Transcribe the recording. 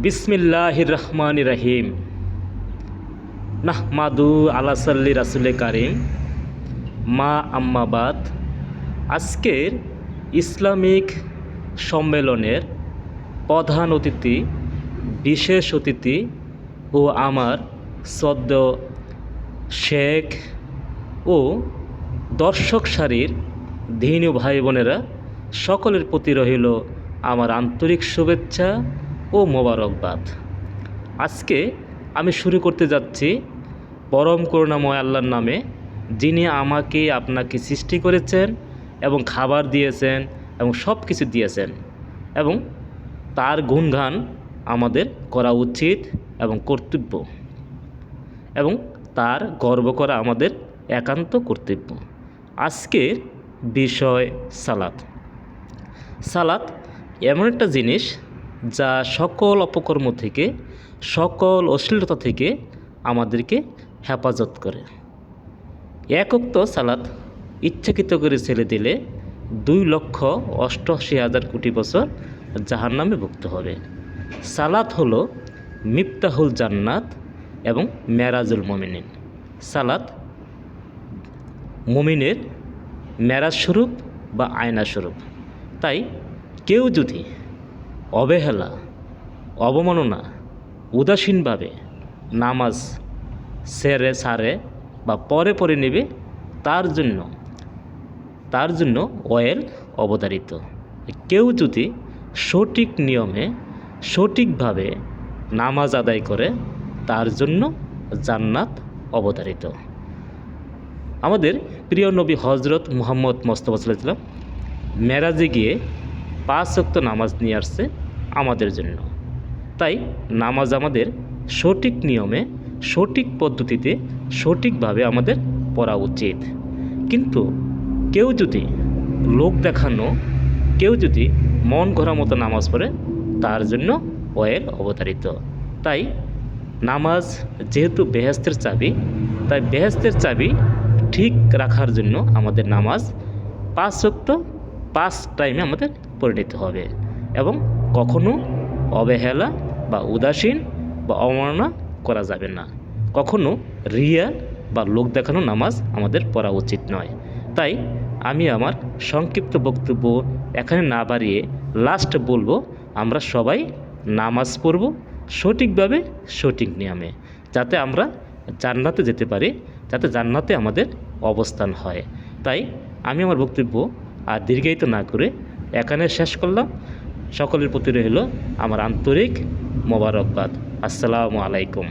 বিসমিল্লাহির রহমানির রহিম। নাহমাদু আলা সাল্লি রাসুলে কারিম মা আম্মাবাদ। আজকের ইসলামিক সম্মেলনের প্রধান অতিথি, বিশেষ অতিথি ও আমার সদ্য শেখ ও দর্শক সারির দিনী ভাই বোনেরা, সকলের প্রতি রহিল আমার আন্তরিক শুভেচ্ছা ও মোবারকবাদ। আজকে আমি শুরু করতে যাচ্ছি পরম করুণাময় আল্লাহর নামে, যিনি আমাকে আপনাকে সৃষ্টি করেছেন এবং খাবার দিয়েছেন এবং সব কিছু দিয়েছেন, এবং তার গুণগান আমাদের করা উচিত এবং কর্তব্য, এবং তার গর্ব করা আমাদের একান্ত কর্তব্য। আজকের বিষয় সালাত। সালাত এমন একটা জিনিস যা সকল অপকর্ম থেকে, সকল অশ্লীলতা থেকে আমাদেরকে হেফাজত করে। এক ওয়াক্ত সালাত ইচ্ছাকৃত করে ছেড়ে দিলে 2,88,000 কোটি বছর জাহান্নামে ভুগতে হবে। সালাত হলো মিফতাহুল জান্নাত এবং মেরাজুল মুমিনিন। সালাত মুমিনের মেরাজ স্বরূপ বা আয়না স্বরূপ। তাই কেউ যদি অবহেলা, অবমাননা, উদাসীনভাবে নামাজ সারে বা পরে নেবে, তার জন্য ওয়েল অবধারিত। কেউ যদি সঠিক নিয়মে, সঠিকভাবে নামাজ আদায় করে, তার জন্য জান্নাত অবধারিত। আমাদের প্রিয় নবী হজরত মুহাম্মদ মোস্তফা সাল্লাল্লাহু আলাইহি ওয়াসাল্লাম মেরাজে গিয়ে 5 ওয়াক্ত নামাজ নিয়ে আসছে আমাদের জন্য। তাই নামাজ আমাদের সঠিক নিয়মে, সঠিক পদ্ধতিতে, সঠিকভাবে আমাদের পড়া উচিত। কিন্তু কেউ যদি লোক দেখানো, কেউ যদি মন গড়া মতো নামাজ পড়ে, তার জন্য ওয়েল অবধারিত। তাই নামাজ যেহেতু বেহেশতের চাবি, তাই বেহেশতের চাবি ঠিক রাখার জন্য আমাদের নামাজ 5 ওয়াক্ত 5 টাইমে আমাদের পড়ে নিতে হবে, এবং কখনো অবহেলা বা উদাসীন বা অবমাননা করা যাবে না। কখনো রিয়া বা লোক দেখানো নামাজ আমাদের পড়া উচিত নয়। তাই আমি আমার সংক্ষিপ্ত বক্তব্য এখানে না বাড়িয়ে লাস্ট বলবো, আমরা সবাই নামাজ পড়ব সঠিকভাবে, সঠিক নিয়মে, যাতে আমরা জান্নাতে যেতে পারি, যাতে জান্নাতে আমাদের অবস্থান হয়। তাই আমি আমার বক্তব্য আর দীর্ঘায়িত না করে এখানে শেষ করলাম। সকলের প্রতি রইল আমার আন্তরিক মোবারকবাদ। আসসালামু আলাইকুম।